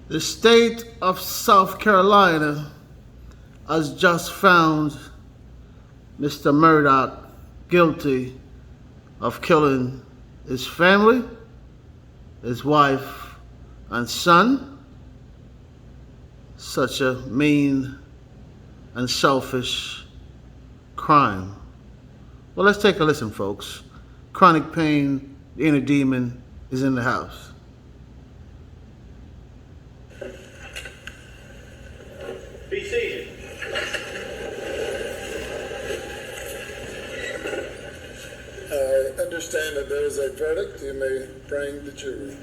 The state of South Carolina has just found Mr. Murdaugh guilty of killing his family, his wife, and son. Such a mean and selfish crime. Well, let's take a listen, folks. Chronic pain, the inner demon, is in the house. Be seated. I understand that there is a verdict. You may bring the jury.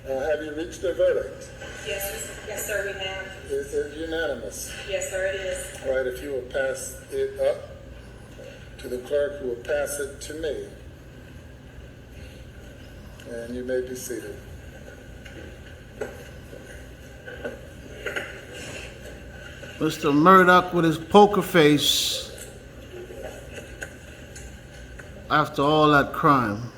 Have you reached a verdict? Yes, sir, we have. Is it unanimous? Yes, sir, it is. All right, if you will pass it up to the clerk, who will pass it to me. And you may be seated. Mr. Murdaugh with his poker face after all that crime.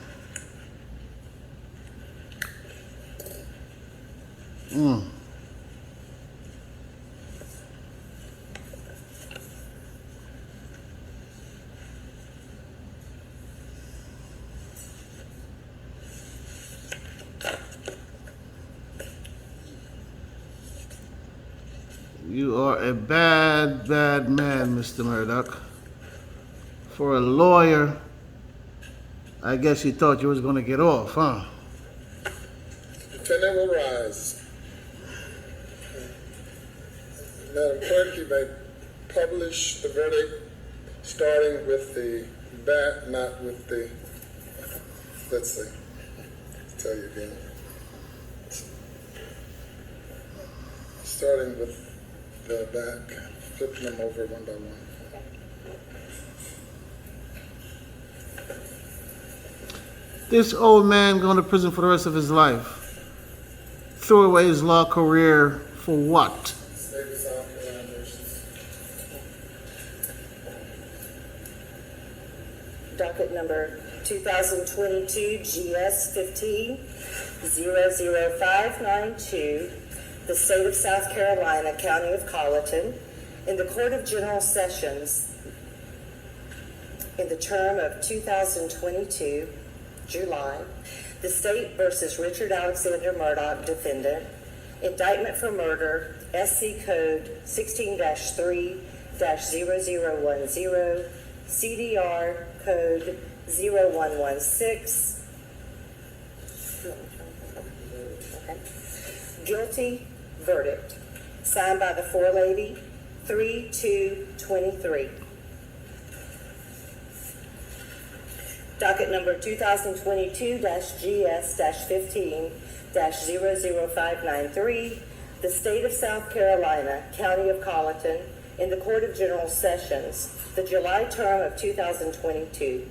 You are a bad, bad man, Mr. Murdaugh. For a lawyer, I guess you thought you was going to get off, huh? Defendant will rise. Madam Clerk, you may publish the verdict, starting with the back, not with the, let's see, I'll tell you again. Starting with the back, flipping them over one by one. This old man going to prison for the rest of his life. Threw away his law career for what? State of South Carolina versus. Docket number 2022 GS 15-00592, the State of South Carolina, County of Colleton, in the Court of General Sessions in the term of 2022, July, the State versus Richard Alexander Murdaugh, defendant, indictment for murder, SC Code 16-3-0010, CDR Code 0116. Okay. Guilty verdict. Signed by the forelady, 3/2/23. Docket number 2022-GS-15-00593, the State of South Carolina, County of Colleton, in the Court of General Sessions, the July term of 2022.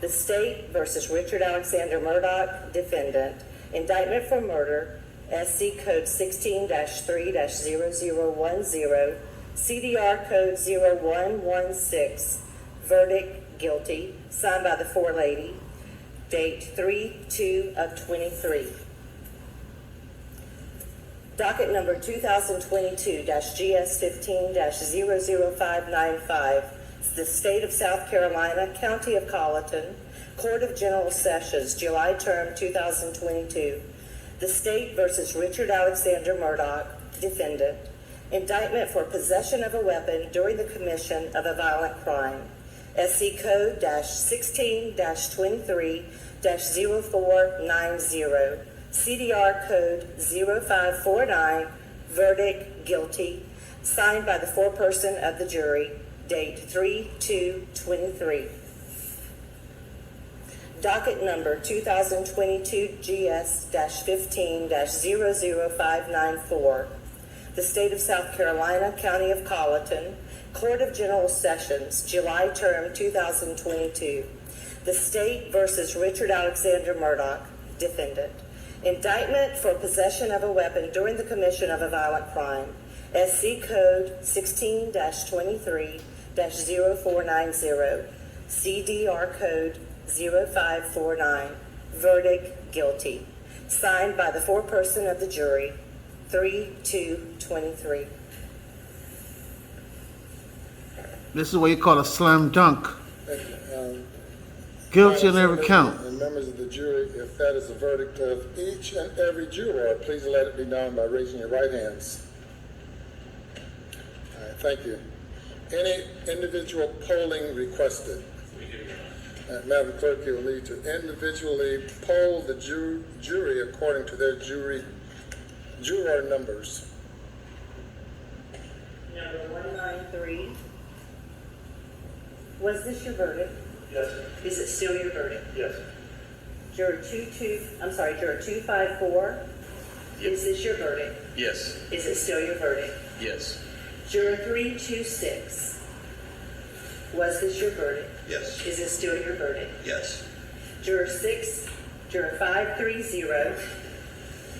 The State versus Richard Alexander Murdaugh, defendant, indictment for murder, SC Code 16-3-0010, CDR Code 0116, verdict guilty, signed by the forelady, date 3/2/23. Docket number 2022-GS-15-00595, the State of South Carolina, County of Colleton, Court of General Sessions, July term 2022. The State versus Richard Alexander Murdaugh, defendant, indictment for possession of a weapon during the commission of a violent crime, SC Code -16-23-0490, CDR Code 0549, verdict guilty, signed by the foreperson of the jury, date 3/2/23. Docket number 2022 GS-15-00594, the State of South Carolina, County of Colleton, Court of General Sessions, July term 2022. The State versus Richard Alexander Murdaugh, defendant. Indictment for possession of a weapon during the commission of a violent crime. SC Code 16-23-0490. CDR Code 0549. Verdict, guilty. Signed by the foreperson of the jury, 3-2-23. This is what you call a slam dunk. Thank you. Guilty on every count. And members of the jury, if that is the verdict of each and every juror, please let it be known by raising your right hands. All right, thank you. Any individual polling requested? Madam Clerk, you will need to individually poll the jury according to their juror numbers. Number 193. Was this your verdict? Yes. Is it still your verdict? Yes. Juror 254. Is this your verdict? Yes. Is it still your verdict? Yes. Juror 326. Was this your verdict? Yes. Is it still your verdict? Yes. Juror 530.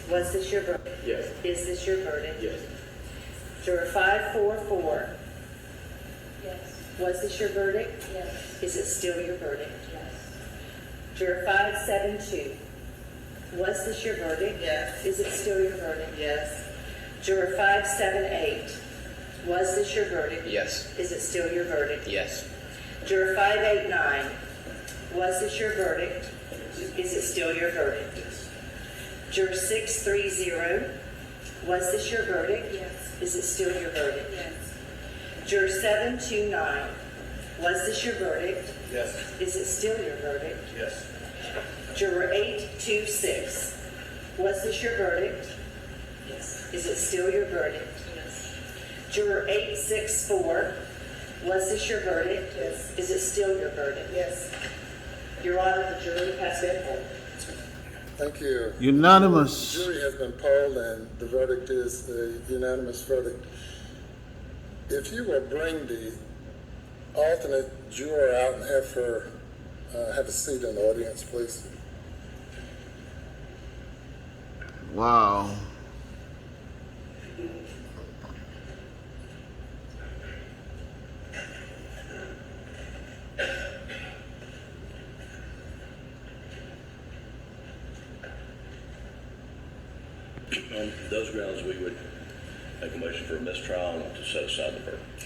Was this your verdict? Yes. Is this your verdict? Yes. Juror 544. Yes. Was this your verdict? Yes. Is it still your verdict? Yes. Juror 572. Was this your verdict? Yes. Is it still your verdict? Yes. Juror 578. Was this your verdict? Yes. Is it still your verdict? Yes. Juror 589. Was this your verdict? Is it still your verdict? Juror 630. Was this your verdict? Yes. Is it still your verdict? Yes. Juror 729. Was this your verdict? Yes. Is it still your verdict? Yes. Juror 826. Was this your verdict? Yes. Is it still your verdict? Yes. Juror 864. Was this your verdict? Yes. Is it still your verdict? Yes. Your Honor, the jury has been polled. Thank you. Unanimous. The jury has been polled and the verdict is a unanimous verdict. If you will bring the alternate juror out and have her have a seat in the audience, please. Wow. On those grounds, we would make a motion for a mistrial to set aside the verdict.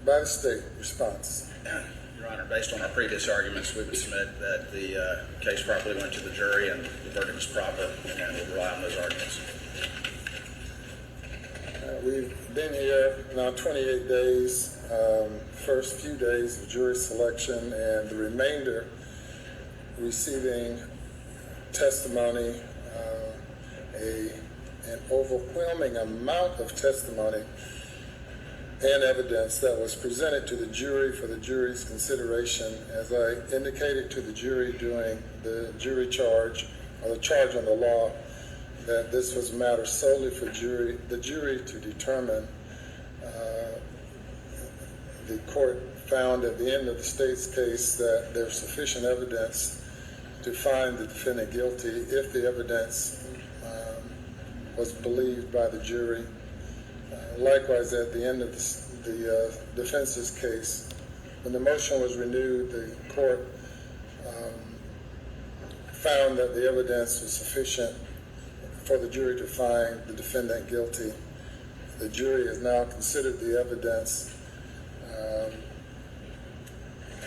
By the state, response. Your Honor, based on our previous arguments, we would submit that the case properly went to the jury and the verdict was proper, and we'll rely on those arguments. We've been here now 28 days, first few days of jury selection and the remainder receiving testimony, an overwhelming amount of testimony and evidence that was presented to the jury for the jury's consideration. As I indicated to the jury during the jury charge, or the charge on the law, that this was a matter solely for the jury to determine. The court found at the end of the state's case that there's sufficient evidence to find the defendant guilty if the evidence was believed by the jury. Likewise, at the end of the defense's case, when the motion was renewed, the court found that the evidence was sufficient for the jury to find the defendant guilty. The jury has now considered the evidence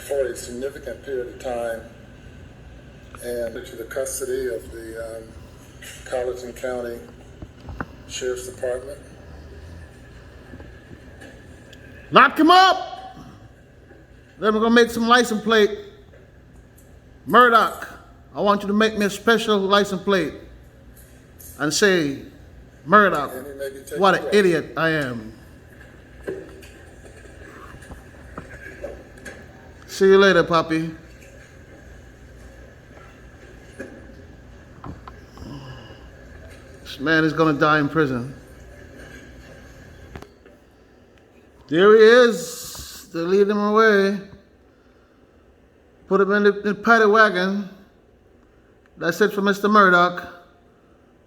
for a significant period of time and to the custody of the Colleton County Sheriff's Department. Lock him up. Then we're going to make some license plate. Murdaugh, I want you to make me a special license plate and say, Murdaugh, And he may be taken what an away. idiot I am. See you later, puppy. This man is going to die in prison. There he is. They're leading him away. Put him in the paddy wagon. That's it for Mr. Murdaugh.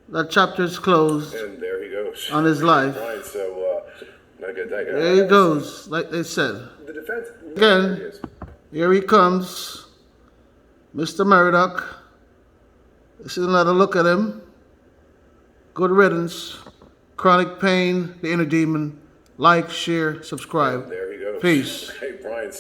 That chapter is closed And there he goes. on his life. Right, so, not good, thank you. There he goes, like they said. The defense. Again. There he is. Here he comes, Mr. Murdaugh. This is another look at him. Good riddance. Chronic pain, the inner demon. Like, share, subscribe. There he goes. Peace. Hey, Brian, so